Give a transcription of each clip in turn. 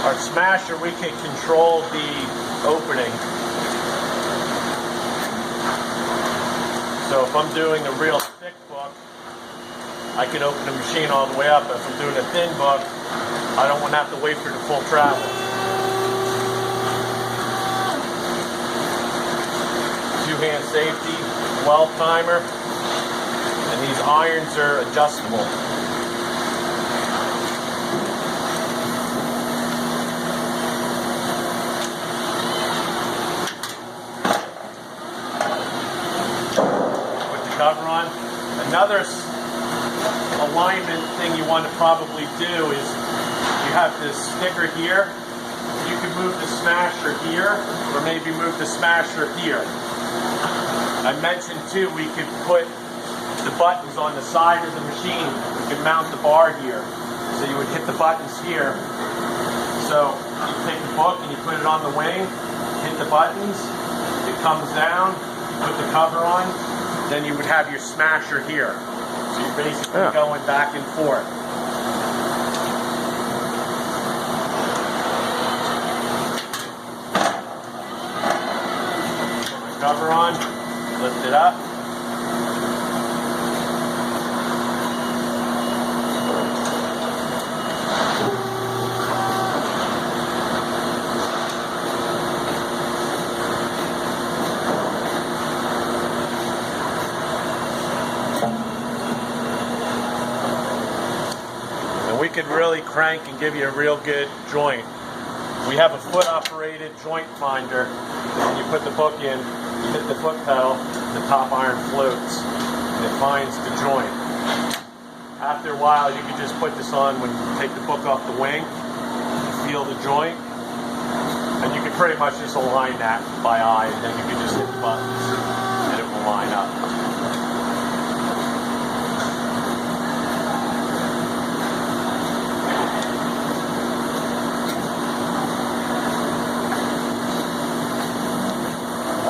Our Smasher, we can control the opening. So if I'm doing a real thick book, I can open the machine all the way up. If I'm doing a thin book, I don't want to have to wait for the full travel. Two-hand safety, well timer, and these irons are adjustable. Cover on. Another alignment thing you want to probably do is you have this sticker here. You can move the Smasher here, or maybe move the Smasher here. I mentioned too, we could put the buttons on the side of the machine. We could mount the bar here. So you would hit the buttons here. So you take the book and you put it on the wing, hit the buttons, it comes down, you put the cover on, then you would have your Smasher here. So you're basically going back and forth. Put the cover on, lift it up. We could really crank and give you a real good joint. We have a foot operated joint finder. When you put the book in, you hit the foot pedal, the top iron floats and it finds the joint. After a while you can just put this on when you take the book off the wing, you feel the joint, and you can pretty much just align that by eye, and then you can just hit the buttons and it will line up.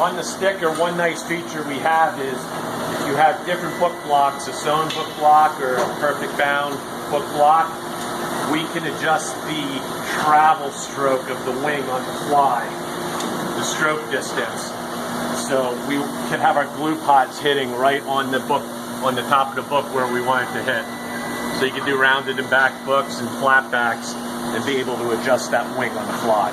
On the sticker, one nice feature we have is if you have different book blocks, a sewn book block or a perfect bound book block, we can adjust the travel stroke of the wing on the fly, the stroke distance. So we can have our glue pots hitting right on the book, on the top of the book where we want it to hit. So you can do rounded and back books and flat backs and be able to adjust that wing on the fly.